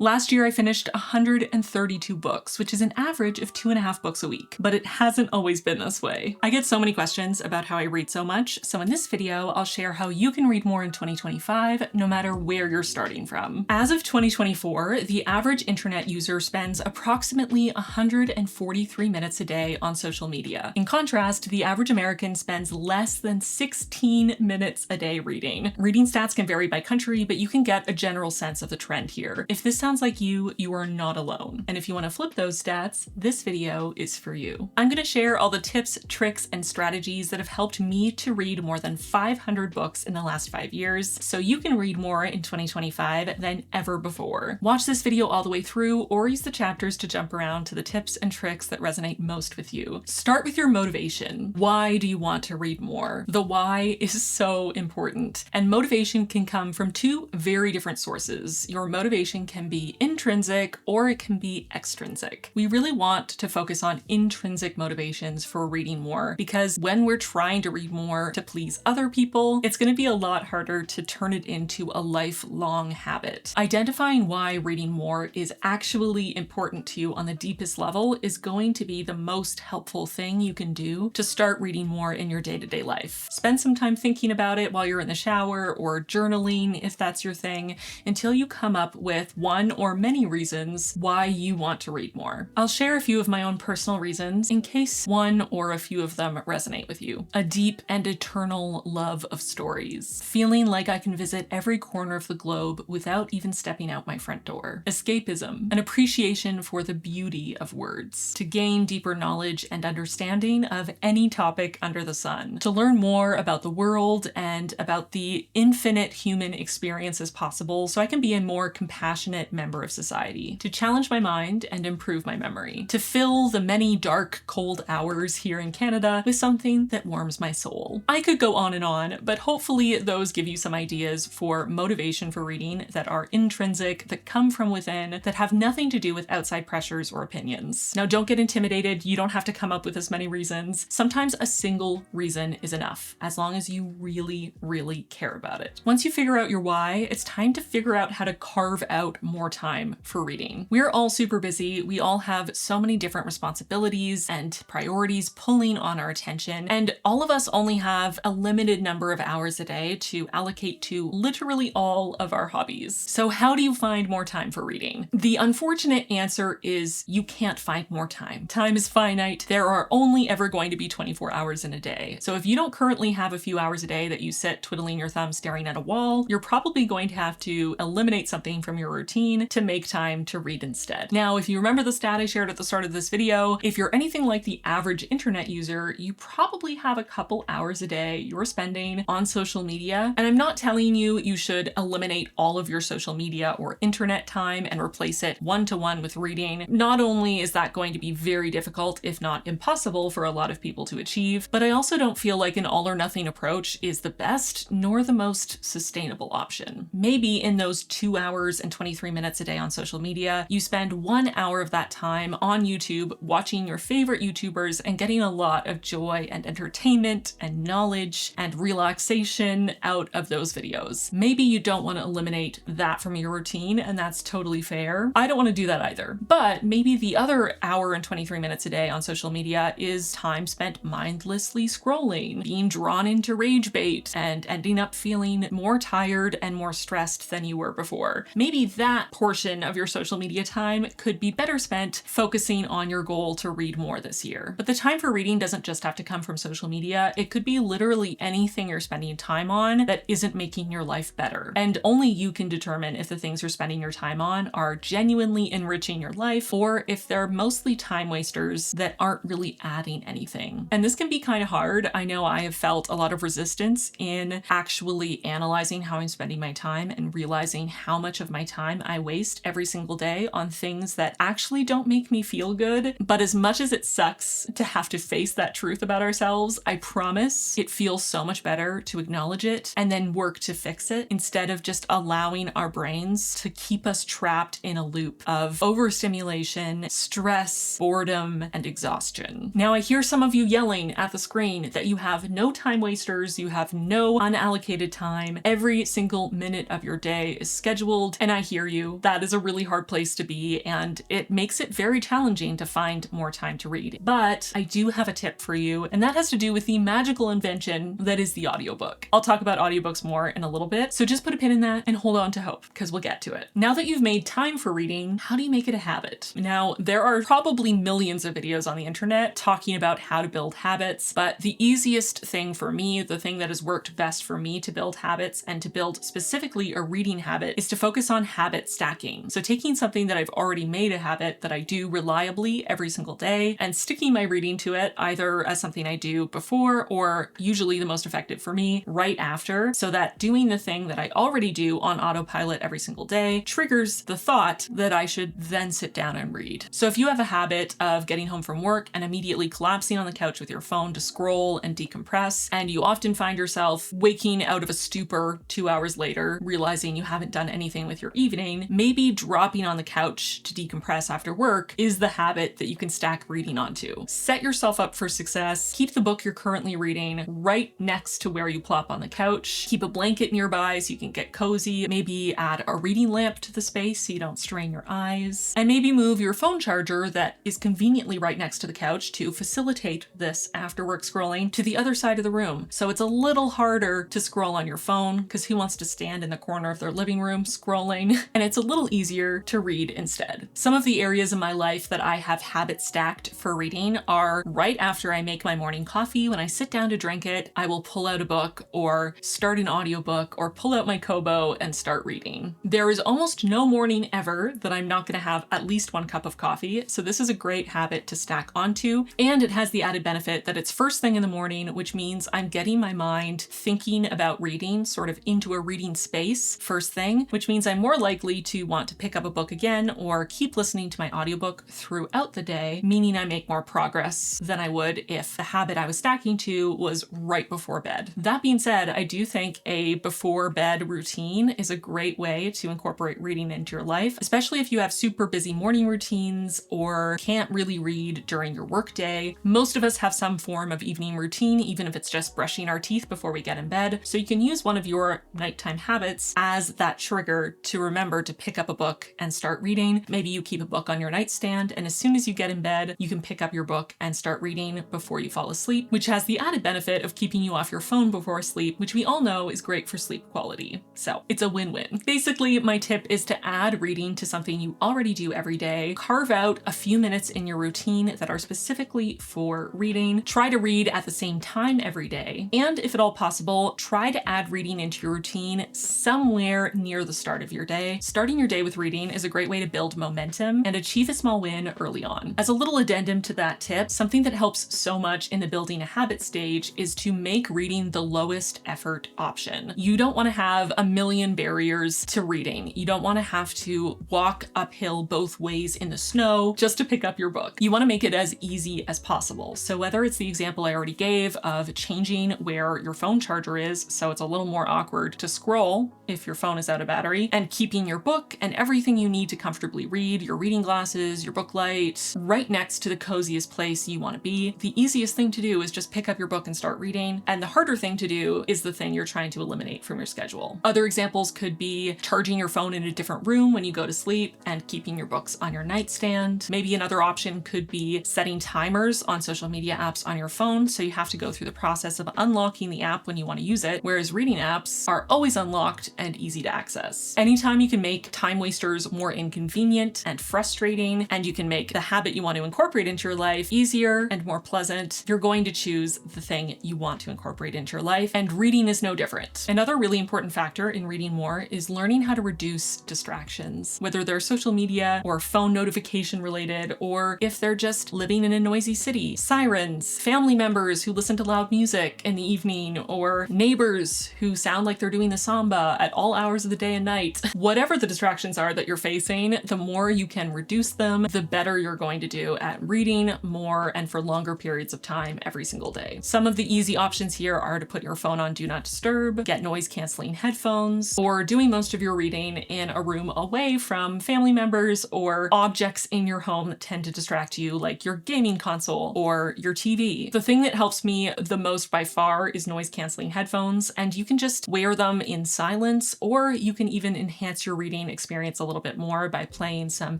Last year, I finished 132 books, which is an average of 2.5 books a week, but it hasn't always been this way. I get so many questions about how I read so much, so in this video, I'll share how you can read more in 2025, no matter where you're starting from. As of 2024, the average internet user spends approximately 143 minutes a day on social media. In contrast, the average American spends less than 16 minutes a day reading. Reading stats can vary by country, but you can get a general sense of the trend here. If this sounds like you are not alone. And if you want to flip those stats, this video is for you. I'm going to share all the tips, tricks, and strategies that have helped me to read more than 500 books in the last 5 years, so you can read more in 2025 than ever before. Watch this video all the way through, or use the chapters to jump around to the tips and tricks that resonate most with you. Start with your motivation. Why do you want to read more? The why is so important, and motivation can come from two very different sources. Your motivation can be intrinsic or it can be extrinsic. We really want to focus on intrinsic motivations for reading more, because when we're trying to read more to please other people, it's going to be a lot harder to turn it into a lifelong habit. Identifying why reading more is actually important to you on the deepest level is going to be the most helpful thing you can do to start reading more in your day-to-day life. Spend some time thinking about it while you're in the shower or journaling, if that's your thing, until you come up with one or many reasons why you want to read more. I'll share a few of my own personal reasons in case one or a few of them resonate with you. A deep and eternal love of stories. Feeling like I can visit every corner of the globe without even stepping out my front door. Escapism. An appreciation for the beauty of words. To gain deeper knowledge and understanding of any topic under the sun. To learn more about the world and about the infinite human experiences possible so I can be a more compassionate member of society. To challenge my mind and improve my memory. To fill the many dark, cold hours here in Canada with something that warms my soul. I could go on, but hopefully those give you some ideas for motivation for reading that are intrinsic, that come from within, that have nothing to do with outside pressures or opinions. Now, don't get intimidated. You don't have to come up with as many reasons. Sometimes a single reason is enough, as long as you really, really care about it. Once you figure out your why, it's time to figure out how to carve out more time for reading. We're all super busy. We all have so many different responsibilities and priorities pulling on our attention, and all of us only have a limited number of hours a day to allocate to literally all of our hobbies. So how do you find more time for reading? The unfortunate answer is you can't find more time. Time is finite. There are only ever going to be 24 hours in a day. So if you don't currently have a few hours a day that you sit twiddling your thumbs staring at a wall, you're probably going to have to eliminate something from your routine to make time to read instead. Now, if you remember the stat I shared at the start of this video, if you're anything like the average internet user, you probably have a couple hours a day you're spending on social media. And I'm not telling you you should eliminate all of your social media or internet time and replace it one-to-one with reading. Not only is that going to be very difficult, if not impossible, for a lot of people to achieve, but I also don't feel like an all or nothing approach is the best nor the most sustainable option. Maybe in those 2 hours and 23 minutes a day on social media, you spend 1 hour of that time on YouTube watching your favorite YouTubers and getting a lot of joy and entertainment and knowledge and relaxation out of those videos. Maybe you don't want to eliminate that from your routine, and that's totally fair. I don't want to do that either. But maybe the other hour and 23 minutes a day on social media is time spent mindlessly scrolling, being drawn into rage bait, and ending up feeling more tired and more stressed than you were before. Maybe that portion of your social media time could be better spent focusing on your goal to read more this year. But the time for reading doesn't just have to come from social media. It could be literally anything you're spending time on that isn't making your life better. And only you can determine if the things you're spending your time on are genuinely enriching your life, or if they're mostly time wasters that aren't really adding anything. And this can be kind of hard. I know I have felt a lot of resistance in actually analyzing how I'm spending my time and realizing how much of my time I waste every single day on things that actually don't make me feel good. But as much as it sucks to have to face that truth about ourselves, I promise it feels so much better to acknowledge it and then work to fix it, instead of just allowing our brains to keep us trapped in a loop of overstimulation, stress, boredom, and exhaustion. Now, I hear some of you yelling at the screen that you have no time wasters, you have no unallocated time. Every single minute of your day is scheduled, and I hear you. That is a really hard place to be, and it makes it very challenging to find more time to read. But I do have a tip for you, and that has to do with the magical invention that is the audiobook. I'll talk about audiobooks more in a little bit, so just put a pin in that and hold on to hope, because we'll get to it. Now that you've made time for reading, how do you make it a habit? Now, there are probably millions of videos on the internet talking about how to build habits, but the easiest thing for me, the thing that has worked best for me to build habits and to build specifically a reading habit, is to focus on habit stacking. So taking something that I've already made a habit that I do reliably every single day and sticking my reading to it, either as something I do before or usually the most effective for me right after, so that doing the thing that I already do on autopilot every single day triggers the thought that I should then sit down and read. So if you have a habit of getting home from work and immediately collapsing on the couch with your phone to scroll and decompress, and you often find yourself waking out of a stupor 2 hours later, realizing you haven't done anything with your evening, maybe dropping on the couch to decompress after work is the habit that you can stack reading onto. Set yourself up for success. Keep the book you're currently reading right next to where you plop on the couch. Keep a blanket nearby so you can get cozy. Maybe add a reading lamp to the space so you don't strain your eyes. And maybe move your phone charger that is conveniently right next to the couch to facilitate this after work scrolling to the other side of the room. So it's a little harder to scroll on your phone, because who wants to stand in the corner of their living room scrolling? And it's a little easier to read instead. Some of the areas in my life that I have habit stacked for reading are right after I make my morning coffee. When I sit down to drink it, I will pull out a book or start an audiobook or pull out my Kobo and start reading. There is almost no morning ever that I'm not going to have at least 1 cup of coffee, so this is a great habit to stack onto, and it has the added benefit that it's first thing in the morning, which means I'm getting my mind thinking about reading, sort of into a reading space first thing, which means I'm more likely to want to pick up a book again or keep listening to my audiobook throughout the day, meaning I make more progress than I would if the habit I was stacking to was right before bed. That being said, I do think a before bed routine is a great way to incorporate reading into your life, especially if you have super busy morning routines or can't really read during your workday. Most of us have some form of evening routine, even if it's just brushing our teeth before we get in bed. So you can use one of your nighttime habits as that trigger to remember to pick up a book and start reading. Maybe you keep a book on your nightstand, and as soon as you get in bed, you can pick up your book and start reading before you fall asleep, which has the added benefit of keeping you off your phone before sleep, which we all know is great for sleep quality. So it's a win-win. Basically, my tip is to add reading to something you already do every day. Carve out a few minutes in your routine that are specifically for reading. Try to read at the same time every day. And if at all possible, try to add reading into your routine somewhere near the start of your day. Starting your day with reading is a great way to build momentum and achieve a small win early on. As a little addendum to that tip, something that helps so much in the building a habit stage is to make reading the lowest effort option. You don't want to have a million barriers to reading. You don't want to have to walk uphill both ways in the snow just to pick up your book. You want to make it as easy as possible. So whether it's the example I already gave of changing where your phone charger is so it's a little more awkward to scroll if your phone is out of battery, and keeping your book and everything you need to comfortably read, your reading glasses, your book light, right next to the coziest place you want to be. The easiest thing to do is just pick up your book and start reading, and the harder thing to do is the thing you're trying to eliminate from your schedule. Other examples could be charging your phone in a different room when you go to sleep and keeping your books on your nightstand. Maybe another option could be setting timers on social media apps on your phone, so you have to go through the process of unlocking the app when you want to use it, whereas reading apps are always unlocked and easy to access. Anytime you can make time wasters more inconvenient and frustrating, and you can make the habit you want to incorporate into your life easier and more pleasant, you're going to choose the thing you want to incorporate into your life, and reading is no different. Another really important factor in reading more is learning how to reduce distractions, whether they're social media or phone notification related, or if they're just living in a noisy city. Sirens, family members who listen to loud music in the evening, or neighbors who sound like they're doing the samba at all hours of the day and night. Whatever the distractions are that you're facing, the more you can reduce them, the better you're going to do at reading more and for longer periods of time every single day. Some of the easy options here are to put your phone on Do Not Disturb, get noise canceling headphones, or doing most of your reading in a room away from family members or objects in your home that tend to distract you, like your gaming console or your TV. The thing that helps me the most by far is noise canceling headphones, and you can just wear them in silence, or you can even enhance your reading experience experience a little bit more by playing some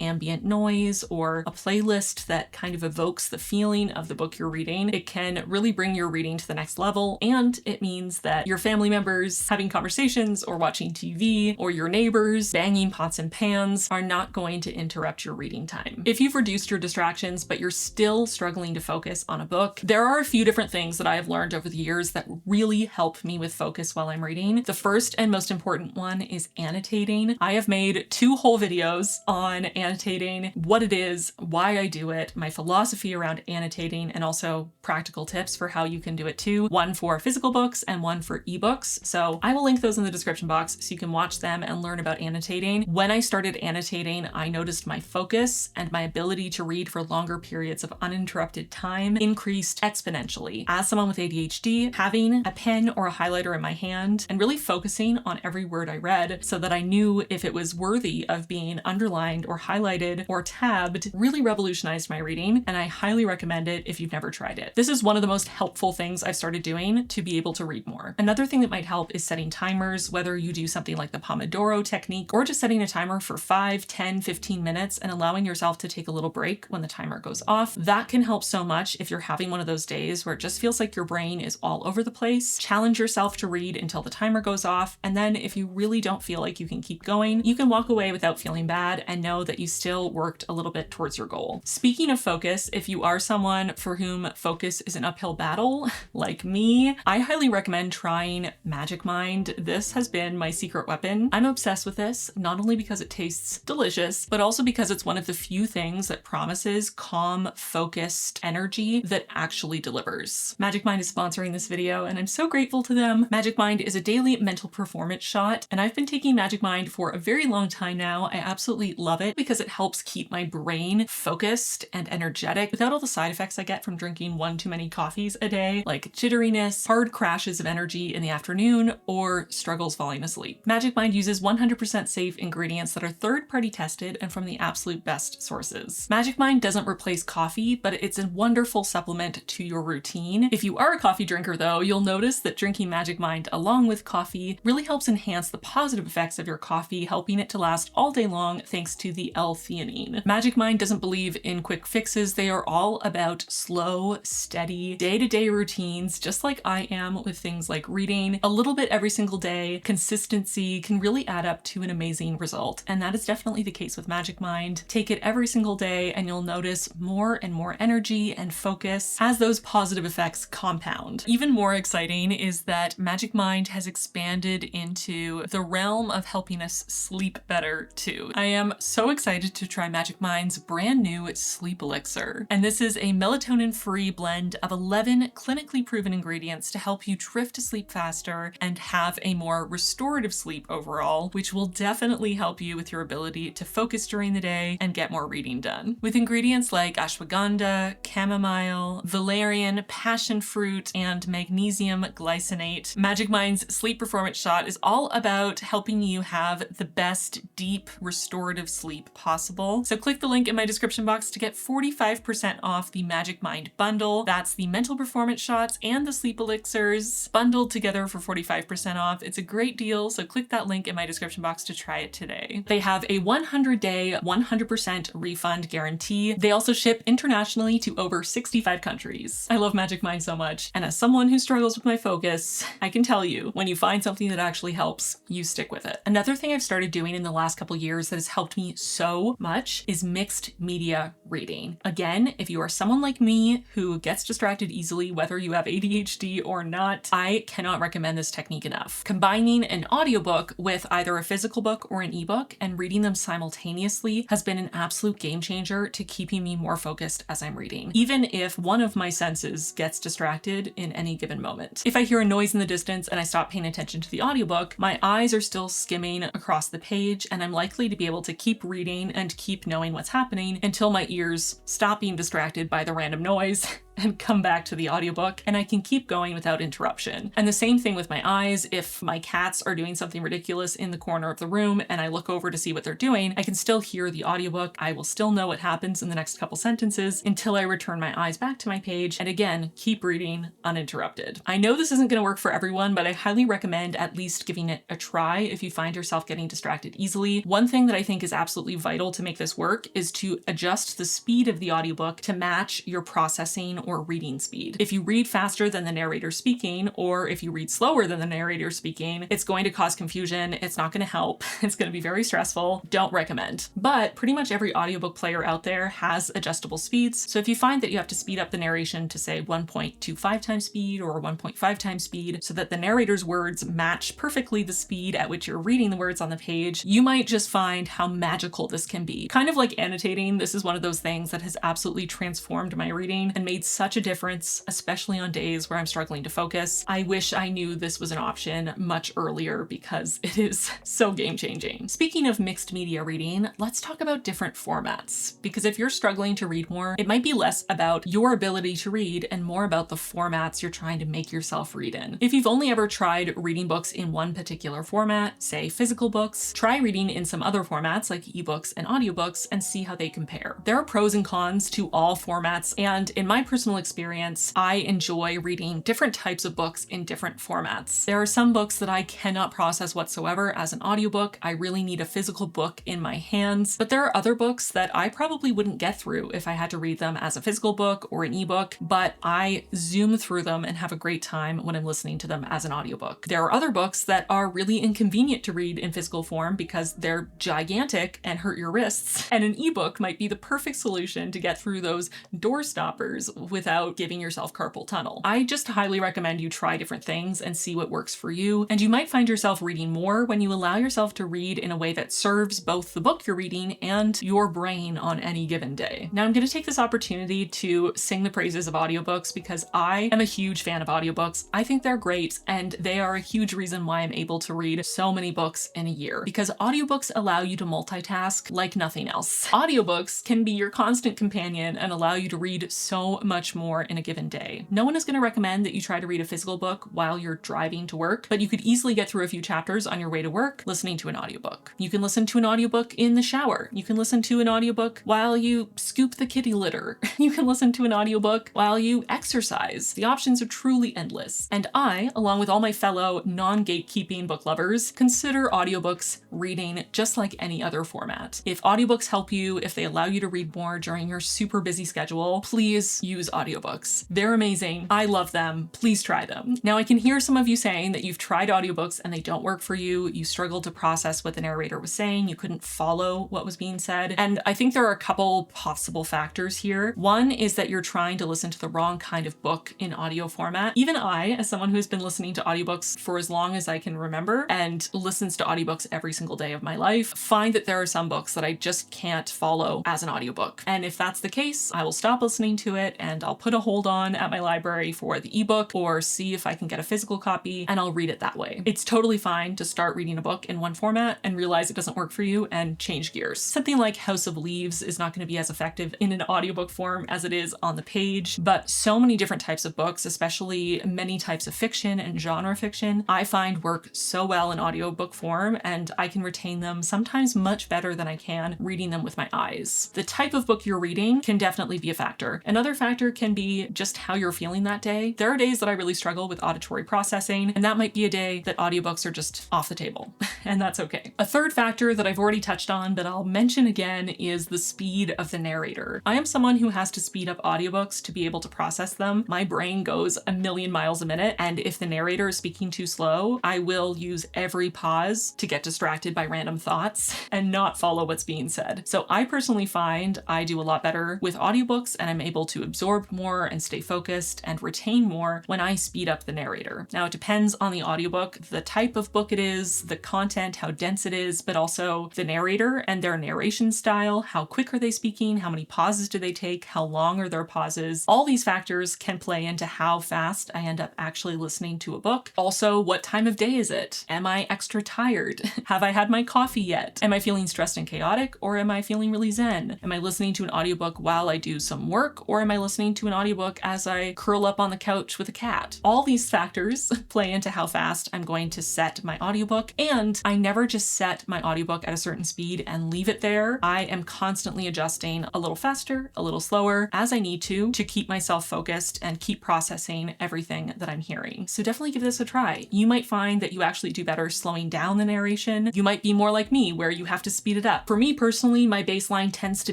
ambient noise or a playlist that kind of evokes the feeling of the book you're reading, it can really bring your reading to the next level. And it means that your family members having conversations or watching TV or your neighbors banging pots and pans are not going to interrupt your reading time. If you've reduced your distractions, but you're still struggling to focus on a book, there are a few different things that I have learned over the years that really help me with focus while I'm reading. The first and most important one is annotating. I have made 2 whole videos on annotating, what it is, why I do it, my philosophy around annotating, and also practical tips for how you can do it too. One for physical books and one for ebooks. So I will link those in the description box so you can watch them and learn about annotating. When I started annotating, I noticed my focus and my ability to read for longer periods of uninterrupted time increased exponentially. As someone with ADHD, having a pen or a highlighter in my hand and really focusing on every word I read so that I knew if it was worthy of being underlined or highlighted or tabbed really revolutionized my reading, and I highly recommend it if you've never tried it. This is one of the most helpful things I've started doing to be able to read more. Another thing that might help is setting timers, whether you do something like the Pomodoro technique or just setting a timer for 5, 10, 15 minutes and allowing yourself to take a little break when the timer goes off. That can help so much if you're having one of those days where it just feels like your brain is all over the place. Challenge yourself to read until the timer goes off, and then if you really don't feel like you can keep going, you can walk away without feeling bad and know that you still worked a little bit towards your goal. Speaking of focus, if you are someone for whom focus is an uphill battle, like me, I highly recommend trying Magic Mind. This has been my secret weapon. I'm obsessed with this, not only because it tastes delicious, but also because it's one of the few things that promises calm, focused energy that actually delivers. Magic Mind is sponsoring this video, and I'm so grateful to them. Magic Mind is a daily mental performance shot, and I've been taking Magic Mind for a very long time now. I absolutely love it because it helps keep my brain focused and energetic without all the side effects I get from drinking one too many coffees a day, like jitteriness, hard crashes of energy in the afternoon, or struggles falling asleep. Magic Mind uses 100% safe ingredients that are third-party tested and from the absolute best sources. Magic Mind doesn't replace coffee, but it's a wonderful supplement to your routine. If you are a coffee drinker though, you'll notice that drinking Magic Mind along with coffee really helps enhance the positive effects of your coffee, helping it to last all day long thanks to the L-theanine. Magic Mind doesn't believe in quick fixes. They are all about slow, steady, day-to-day routines, just like I am with things like reading. A little bit every single day, consistency can really add up to an amazing result. And that is definitely the case with Magic Mind. Take it every single day and you'll notice more and more energy and focus as those positive effects compound. Even more exciting is that Magic Mind has expanded into the realm of helping us sleep better too. I am so excited to try Magic Mind's brand new sleep elixir. And this is a melatonin-free blend of 11 clinically proven ingredients to help you drift to sleep faster and have a more restorative sleep overall, which will definitely help you with your ability to focus during the day and get more reading done. With ingredients like ashwagandha, chamomile, valerian, passion fruit, and magnesium glycinate, Magic Mind's sleep performance shot is all about helping you have the best deep restorative sleep possible. So click the link in my description box to get 45% off the Magic Mind bundle. That's the mental performance shots and the sleep elixirs bundled together for 45% off. It's a great deal, so click that link in my description box to try it today. They have a 100-day, 100% refund guarantee. They also ship internationally to over 65 countries. I love Magic Mind so much, and as someone who struggles with my focus, I can tell you, when you find something that actually helps, you stick with it. Another thing I've started doing in the last couple years that has helped me so much is mixed media reading. Again, if you are someone like me who gets distracted easily, whether you have ADHD or not, I cannot recommend this technique enough. Combining an audiobook with either a physical book or an ebook and reading them simultaneously has been an absolute game changer to keeping me more focused as I'm reading, even if one of my senses gets distracted in any given moment. If I hear a noise in the distance and I stop paying attention to the audiobook, my eyes are still skimming across the page and I'm likely to be able to keep reading and keep knowing what's happening until my ears stop being distracted by the random noise and come back to the audiobook, and I can keep going without interruption. And the same thing with my eyes. If my cats are doing something ridiculous in the corner of the room and I look over to see what they're doing, I can still hear the audiobook. I will still know what happens in the next couple sentences until I return my eyes back to my page and again, keep reading uninterrupted. I know this isn't going to work for everyone, but I highly recommend at least giving it a try if you find yourself getting distracted easily. One thing that I think is absolutely vital to make this work is to adjust the speed of the audiobook to match your processing or reading speed. If you read faster than the narrator speaking, or if you read slower than the narrator speaking, it's going to cause confusion. It's not going to help. It's going to be very stressful. Don't recommend. But pretty much every audiobook player out there has adjustable speeds. So if you find that you have to speed up the narration to say 1.25 times speed or 1.5 times speed so that the narrator's words match perfectly the speed at which you're reading the words on the page, you might just find how magical this can be. Kind of like annotating, this is one of those things that has absolutely transformed my reading and made such a difference, especially on days where I'm struggling to focus. I wish I knew this was an option much earlier because it is so game-changing. Speaking of mixed media reading, let's talk about different formats. Because if you're struggling to read more, it might be less about your ability to read and more about the formats you're trying to make yourself read in. If you've only ever tried reading books in one particular format, say physical books, try reading in some other formats like ebooks and audiobooks and see how they compare. There are pros and cons to all formats, and in my personal experience, I enjoy reading different types of books in different formats. There are some books that I cannot process whatsoever as an audiobook. I really need a physical book in my hands, but there are other books that I probably wouldn't get through if I had to read them as a physical book or an ebook, but I zoom through them and have a great time when I'm listening to them as an audiobook. There are other books that are really inconvenient to read in physical form because they're gigantic and hurt your wrists, and an ebook might be the perfect solution to get through those door stoppers without giving yourself carpal tunnel. I just highly recommend you try different things and see what works for you, and you might find yourself reading more when you allow yourself to read in a way that serves both the book you're reading and your brain on any given day. Now I'm going to take this opportunity to sing the praises of audiobooks because I am a huge fan of audiobooks. I think they're great, and they are a huge reason why I'm able to read so many books in a year, because audiobooks allow you to multitask like nothing else. Audiobooks can be your constant companion and allow you to read so much more in a given day. No one is going to recommend that you try to read a physical book while you're driving to work, but you could easily get through a few chapters on your way to work listening to an audiobook. You can listen to an audiobook in the shower. You can listen to an audiobook while you scoop the kitty litter. You can listen to an audiobook while you exercise. The options are truly endless. And I, along with all my fellow non-gatekeeping book lovers, consider audiobooks reading just like any other format. If audiobooks help you, if they allow you to read more during your super busy schedule, please use audiobooks. They're amazing. I love them. Please try them. Now, I can hear some of you saying that you've tried audiobooks and they don't work for you. You struggled to process what the narrator was saying. You couldn't follow what was being said. And I think there are a couple possible factors here. One is that you're trying to listen to the wrong kind of book in audio format. Even I, as someone who's been listening to audiobooks for as long as I can remember and listens to audiobooks every single day of my life, find that there are some books that I just can't follow as an audiobook. And if that's the case, I will stop listening to it and I'll put a hold on at my library for the ebook or see if I can get a physical copy, and I'll read it that way. It's totally fine to start reading a book in one format and realize it doesn't work for you and change gears. Something like House of Leaves is not going to be as effective in an audiobook form as it is on the page, but so many different types of books, especially many types of fiction and genre fiction, I find work so well in audiobook form, and I can retain them sometimes much better than I can reading them with my eyes. The type of book you're reading can definitely be a factor. Another factor can be just how you're feeling that day. There are days that I really struggle with auditory processing, and that might be a day that audiobooks are just off the table, and that's okay. A third factor that I've already touched on, but I'll mention again, is the speed of the narrator. I am someone who has to speed up audiobooks to be able to process them. My brain goes a million miles a minute, and if the narrator is speaking too slow, I will use every pause to get distracted by random thoughts and not follow what's being said. So I personally find I do a lot better with audiobooks, and I'm able to absorb more and stay focused and retain more when I speed up the narrator. Now, it depends on the audiobook, the type of book it is, the content, how dense it is, but also the narrator and their narration style. How quick are they speaking? How many pauses do they take? How long are their pauses? All these factors can play into how fast I end up actually listening to a book. Also, what time of day is it? Am I extra tired? Have I had my coffee yet? Am I feeling stressed and chaotic, or am I feeling really zen? Am I listening to an audiobook while I do some work, or am I listening listening to an audiobook as I curl up on the couch with a cat. All these factors play into how fast I'm going to set my audiobook, and I never just set my audiobook at a certain speed and leave it there. I am constantly adjusting a little faster, a little slower as I need to keep myself focused and keep processing everything that I'm hearing. So definitely give this a try. You might find that you actually do better slowing down the narration. You might be more like me where you have to speed it up. For me personally, my baseline tends to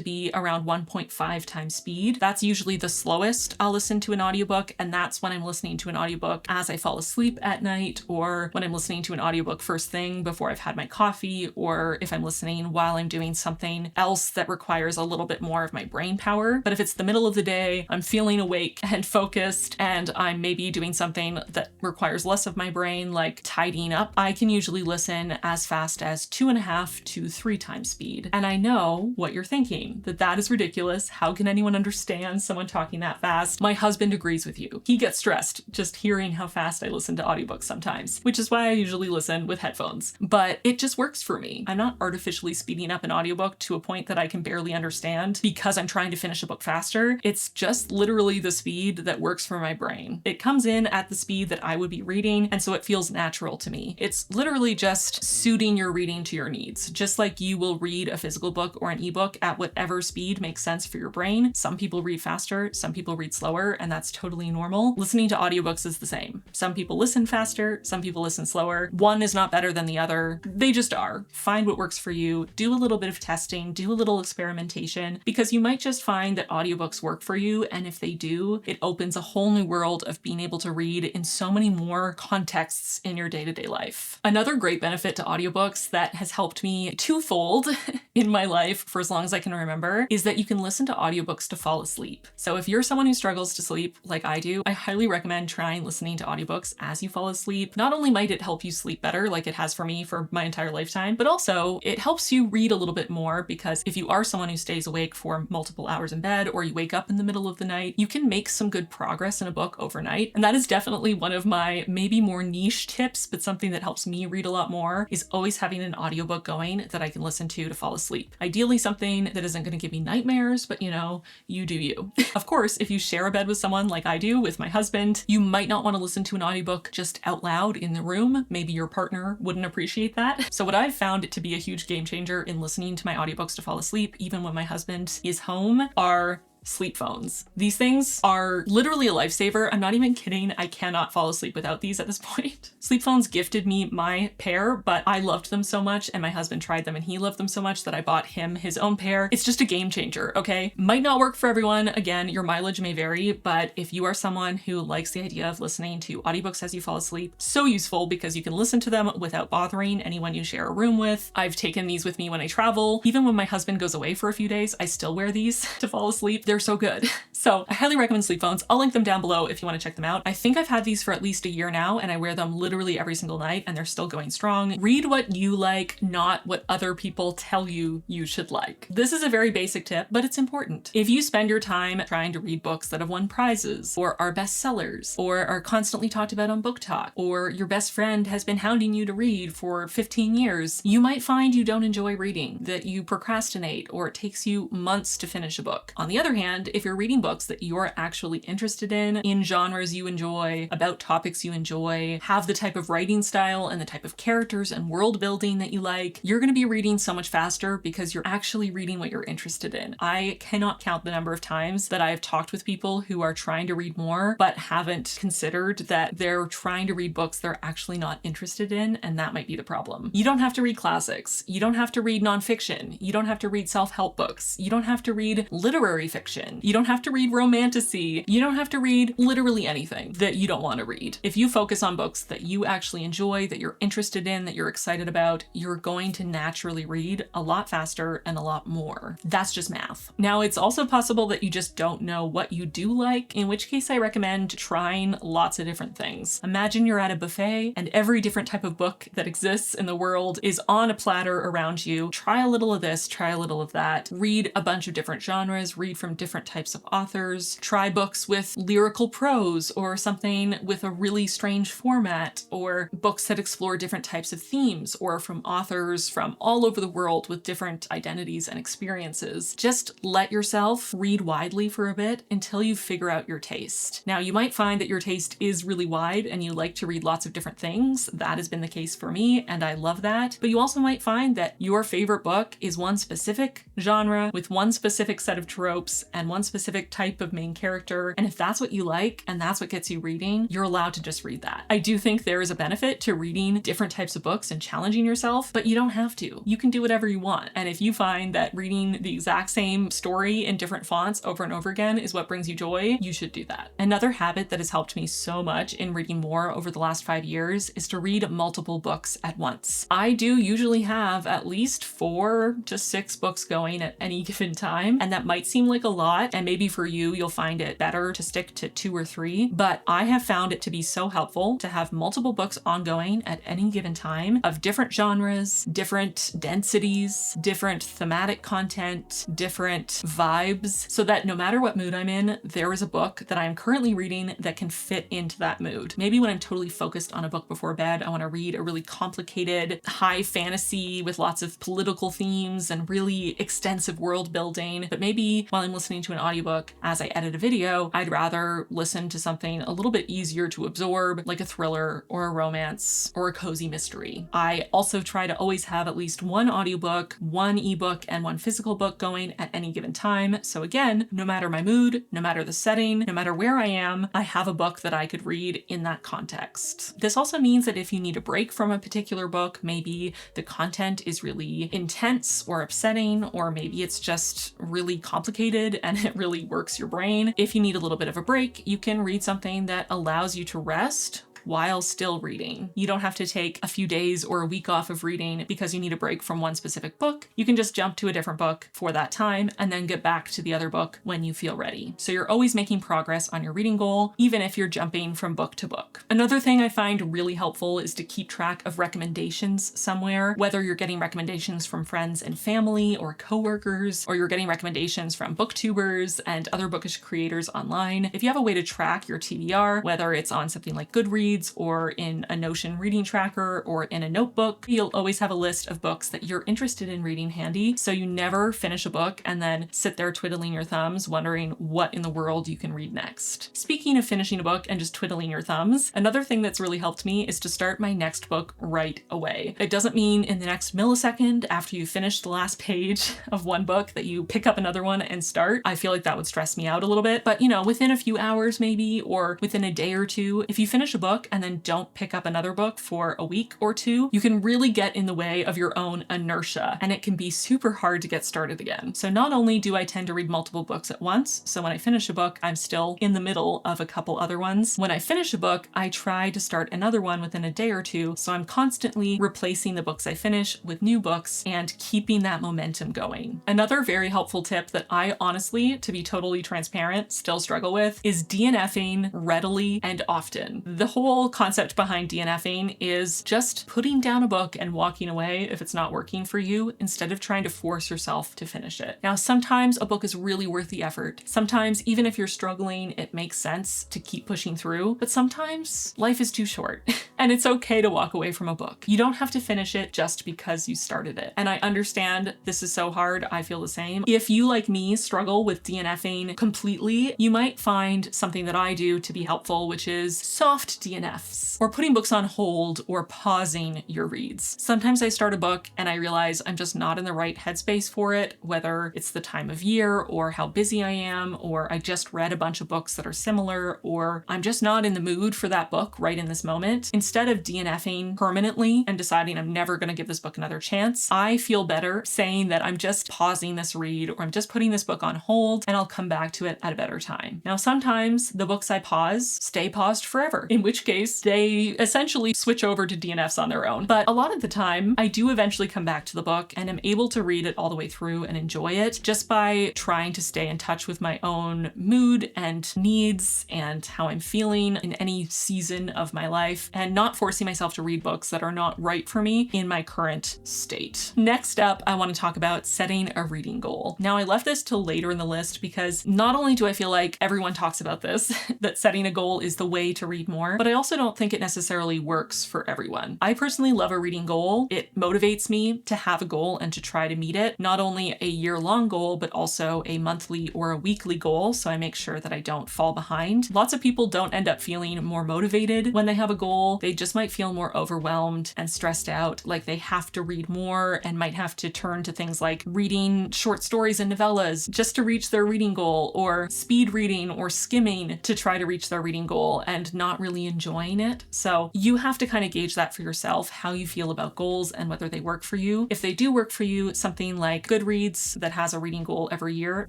be around 1.5 times speed. That's usually the slowest I'll listen to an audiobook, and that's when I'm listening to an audiobook as I fall asleep at night, or when I'm listening to an audiobook first thing before I've had my coffee, or if I'm listening while I'm doing something else that requires a little bit more of my brain power. But if it's the middle of the day, I'm feeling awake and focused, and I'm maybe doing something that requires less of my brain, like tidying up, I can usually listen as fast as 2.5 to 3 times speed. And I know what you're thinking, that is ridiculous. How can anyone understand someone talking that fast? My husband agrees with you. He gets stressed just hearing how fast I listen to audiobooks sometimes, which is why I usually listen with headphones. But it just works for me. I'm not artificially speeding up an audiobook to a point that I can barely understand because I'm trying to finish a book faster. It's just literally the speed that works for my brain. It comes in at the speed that I would be reading, and so it feels natural to me. It's literally just suiting your reading to your needs. Just like you will read a physical book or an ebook at whatever speed makes sense for your brain. Some people read faster, some people read slower, and that's totally normal. Listening to audiobooks is the same. Some people listen faster, some people listen slower. One is not better than the other. They just are. Find what works for you. Do a little bit of testing, do a little experimentation, because you might just find that audiobooks work for you, and if they do, it opens a whole new world of being able to read in so many more contexts in your day-to-day life. Another great benefit to audiobooks that has helped me twofold in my life for as long as I can remember is that you can listen to audiobooks to fall asleep. So if you're someone who struggles to sleep like I do, I highly recommend trying listening to audiobooks as you fall asleep. Not only might it help you sleep better, like it has for me for my entire lifetime, but also it helps you read a little bit more, because if you are someone who stays awake for multiple hours in bed, or you wake up in the middle of the night, you can make some good progress in a book overnight. And that is definitely one of my maybe more niche tips, but something that helps me read a lot more, is always having an audiobook going that I can listen to fall asleep. Ideally something that isn't going to give me nightmares, but you do you. Of course, if you share a bed with someone like I do with my husband, you might not want to listen to an audiobook just out loud in the room. Maybe your partner wouldn't appreciate that. So what I've found it to be a huge game changer in listening to my audiobooks to fall asleep, even when my husband is home, are sleep phones. These things are literally a lifesaver. I'm not even kidding. I cannot fall asleep without these at this point. Sleep phones gifted me my pair, but I loved them so much, and my husband tried them and he loved them so much that I bought him his own pair. It's just a game changer, okay? Might not work for everyone. Again, your mileage may vary, but if you are someone who likes the idea of listening to audiobooks as you fall asleep, so useful because you can listen to them without bothering anyone you share a room with. I've taken these with me when I travel. Even when my husband goes away for a few days, I still wear these to fall asleep. They're so good. So I highly recommend sleep phones. I'll link them down below if you want to check them out. I think I've had these for at least a year now, and I wear them literally every single night, and they're still going strong. Read what you like, not what other people tell you you should like. This is a very basic tip, but it's important. If you spend your time trying to read books that have won prizes, or are bestsellers, or are constantly talked about on Book Talk, or your best friend has been hounding you to read for 15 years, you might find you don't enjoy reading, that you procrastinate, or it takes you months to finish a book. On the other hand, if you're reading books that you are actually interested in genres you enjoy, about topics you enjoy, have the type of writing style and the type of characters and world building that you like, you're going to be reading so much faster because you're actually reading what you're interested in. I cannot count the number of times that I've talked with people who are trying to read more, but haven't considered that they're trying to read books they're actually not interested in, and that might be the problem. You don't have to read classics. You don't have to read nonfiction. You don't have to read self-help books. You don't have to read literary fiction. You don't have to read romantasy. You don't have to read literally anything that you don't want to read. If you focus on books that you actually enjoy, that you're interested in, that you're excited about, you're going to naturally read a lot faster and a lot more. That's just math. Now, it's also possible that you just don't know what you do like, in which case I recommend trying lots of different things. Imagine you're at a buffet and every different type of book that exists in the world is on a platter around you. Try a little of this, try a little of that. Read a bunch of different genres, read from different types of authors. Try books with lyrical prose or something with a really strange format, or books that explore different types of themes, or from authors from all over the world with different identities and experiences. Just let yourself read widely for a bit until you figure out your taste. Now, you might find that your taste is really wide and you like to read lots of different things. That has been the case for me, and I love that. But you also might find that your favorite book is one specific genre with one specific set of tropes and one specific type of main character. And if that's what you like and that's what gets you reading, you're allowed to just read that. I do think there is a benefit to reading different types of books and challenging yourself, but you don't have to. You can do whatever you want. And if you find that reading the exact same story in different fonts over and over again is what brings you joy, you should do that. Another habit that has helped me so much in reading more over the last 5 years is to read multiple books at once. I do usually have at least 4 to 6 books going at any given time, and that might seem like a lot, and maybe for you, you'll find it better to stick to 2 or 3, but I have found it to be so helpful to have multiple books ongoing at any given time of different genres, different densities, different thematic content, different vibes, so that no matter what mood I'm in, there is a book that I'm currently reading that can fit into that mood. Maybe when I'm totally focused on a book before bed, I want to read a really complicated high fantasy with lots of political themes and really extensive world building. But maybe while I'm listening to an audiobook as I edit a video, I'd rather listen to something a little bit easier to absorb, like a thriller or a romance or a cozy mystery. I also try to always have at least one audiobook, one ebook, and one physical book going at any given time. So again, no matter my mood, no matter the setting, no matter where I am, I have a book that I could read in that context. This also means that if you need a break from a particular book, maybe the content is really intense or upsetting, or maybe it's just really complicated and it really works your brain. If you need a little bit of a break, you can read something that allows you to rest while still reading. You don't have to take a few days or a week off of reading because you need a break from one specific book. You can just jump to a different book for that time and then get back to the other book when you feel ready. So you're always making progress on your reading goal, even if you're jumping from book to book. Another thing I find really helpful is to keep track of recommendations somewhere, whether you're getting recommendations from friends and family or coworkers, or you're getting recommendations from booktubers and other bookish creators online. If you have a way to track your TBR, whether it's on something like Goodreads or in a Notion reading tracker or in a notebook, you'll always have a list of books that you're interested in reading handy, so you never finish a book and then sit there twiddling your thumbs wondering what in the world you can read next. Speaking of finishing a book and just twiddling your thumbs, another thing that's really helped me is to start my next book right away. It doesn't mean in the next millisecond after you finish the last page of one book that you pick up another one and start. I feel like that would stress me out a little bit, but within a few hours maybe, or within a day or two, if you finish a book and then don't pick up another book for a week or two, you can really get in the way of your own inertia, and it can be super hard to get started again. So not only do I tend to read multiple books at once, so when I finish a book, I'm still in the middle of a couple other ones. When I finish a book, I try to start another one within a day or two, so I'm constantly replacing the books I finish with new books and keeping that momentum going. Another very helpful tip that I honestly, to be totally transparent, still struggle with is DNFing readily and often. The whole concept behind DNFing is just putting down a book and walking away if it's not working for you, instead of trying to force yourself to finish it. Now, sometimes a book is really worth the effort. Sometimes, even if you're struggling, it makes sense to keep pushing through, but sometimes life is too short and it's okay to walk away from a book. You don't have to finish it just because you started it. And I understand this is so hard. I feel the same. If you, like me, struggle with DNFing completely, you might find something that I do to be helpful, which is soft DNFs, or putting books on hold or pausing your reads. Sometimes I start a book and I realize I'm just not in the right headspace for it, whether it's the time of year or how busy I am, or I just read a bunch of books that are similar, or I'm just not in the mood for that book right in this moment. Instead of DNFing permanently and deciding I'm never going to give this book another chance, I feel better saying that I'm just pausing this read, or I'm just putting this book on hold and I'll come back to it at a better time. Now, sometimes the books I pause stay paused forever, in which case, they essentially switch over to DNFs on their own. But a lot of the time, I do eventually come back to the book and am able to read it all the way through and enjoy it just by trying to stay in touch with my own mood and needs and how I'm feeling in any season of my life, and not forcing myself to read books that are not right for me in my current state. Next up, I want to talk about setting a reading goal. Now, I left this till later in the list because not only do I feel like everyone talks about this, that setting a goal is the way to read more, but I also don't think it necessarily works for everyone. I personally love a reading goal. It motivates me to have a goal and to try to meet it, not only a year-long goal, but also a monthly or a weekly goal, so I make sure that I don't fall behind. Lots of people don't end up feeling more motivated when they have a goal. They just might feel more overwhelmed and stressed out, like they have to read more and might have to turn to things like reading short stories and novellas just to reach their reading goal, or speed reading or skimming to try to reach their reading goal and not really enjoying it. So you have to kind of gauge that for yourself, how you feel about goals and whether they work for you. If they do work for you, something like Goodreads that has a reading goal every year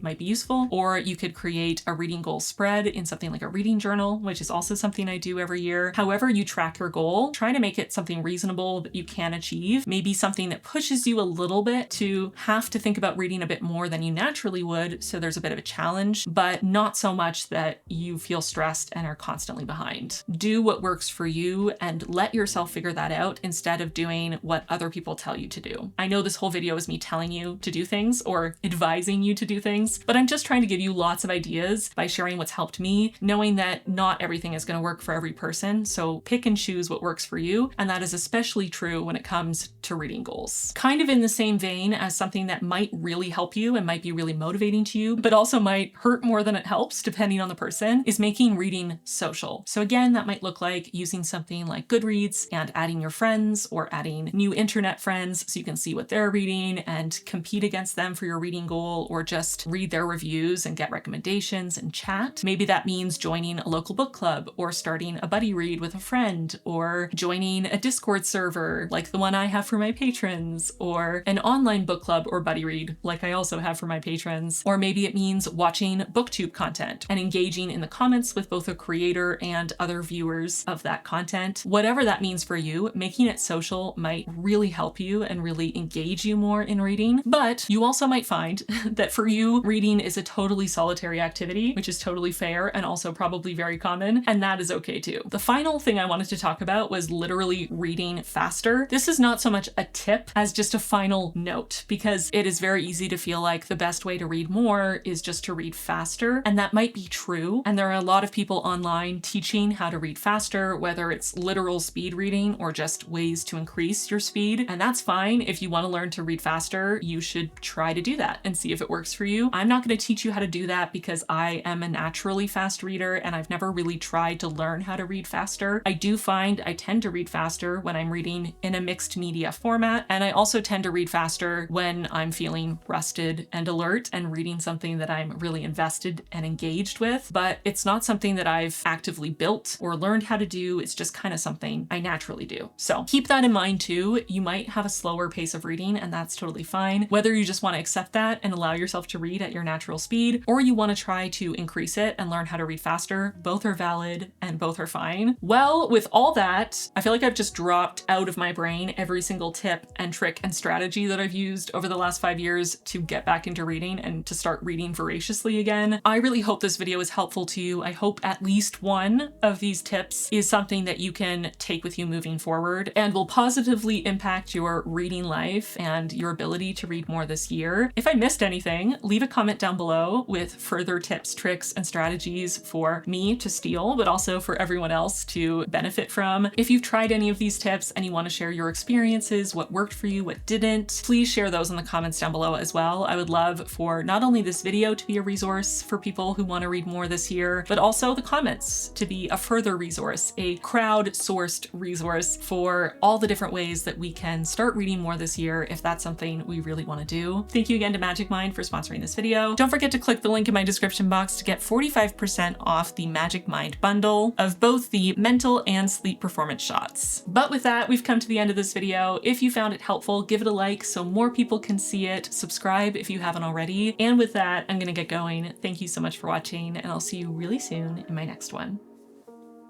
might be useful, or you could create a reading goal spread in something like a reading journal, which is also something I do every year. However you track your goal, try to make it something reasonable that you can achieve, maybe something that pushes you a little bit to have to think about reading a bit more than you naturally would, so there's a bit of a challenge, but not so much that you feel stressed and are constantly behind. Do what works for you and let yourself figure that out instead of doing what other people tell you to do. I know this whole video is me telling you to do things or advising you to do things, but I'm just trying to give you lots of ideas by sharing what's helped me, knowing that not everything is going to work for every person, so pick and choose what works for you, and that is especially true when it comes to reading goals. Kind of in the same vein as something that might really help you and might be really motivating to you, but also might hurt more than it helps depending on the person, is making reading social. So again, that might look like using something like Goodreads and adding your friends or adding new internet friends so you can see what they're reading and compete against them for your reading goal, or just read their reviews and get recommendations and chat. Maybe that means joining a local book club, or starting a buddy read with a friend, or joining a Discord server like the one I have for my patrons, or an online book club or buddy read like I also have for my patrons. Or maybe it means watching booktube content and engaging in the comments with both a creator and other viewers of that content. Whatever that means for you, making it social might really help you and really engage you more in reading. But you also might find that for you, reading is a totally solitary activity, which is totally fair and also probably very common, and that is okay too. The final thing I wanted to talk about was literally reading faster. This is not so much a tip as just a final note, because it is very easy to feel like the best way to read more is just to read faster, and that might be true. And there are a lot of people online teaching how to read faster, whether it's literal speed reading or just ways to increase your speed, and that's fine. If you want to learn to read faster, you should try to do that and see if it works for you. I'm not going to teach you how to do that because I am a naturally fast reader and I've never really tried to learn how to read faster. I do find I tend to read faster when I'm reading in a mixed media format, and I also tend to read faster when I'm feeling rested and alert and reading something that I'm really invested and engaged with. But it's not something that I've actively built or learned how to do. It's just kind of something I naturally do. So keep that in mind too. You might have a slower pace of reading, and that's totally fine. Whether you just want to accept that and allow yourself to read at your natural speed, or you want to try to increase it and learn how to read faster, both are valid and both are fine. Well, with all that, I feel like I've just dropped out of my brain every single tip and trick and strategy that I've used over the last 5 years to get back into reading and to start reading voraciously again. I really hope this video is helpful to you. I hope at least one of these tips is something that you can take with you moving forward and will positively impact your reading life and your ability to read more this year. If I missed anything, leave a comment down below with further tips, tricks, and strategies for me to steal, but also for everyone else to benefit from. If you've tried any of these tips and you want to share your experiences, what worked for you, what didn't, please share those in the comments down below as well. I would love for not only this video to be a resource for people who want to read more this year, but also the comments to be a further resource, a crowd-sourced resource for all the different ways that we can start reading more this year if that's something we really want to do. Thank you again to Magic Mind for sponsoring this video. Don't forget to click the link in my description box to get 45% off the Magic Mind bundle of both the mental and sleep performance shots. But with that, we've come to the end of this video. If you found it helpful, give it a like so more people can see it. Subscribe if you haven't already. And with that, I'm gonna get going. Thank you so much for watching, and I'll see you really soon in my next one.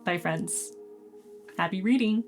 Bye, friends. Happy reading!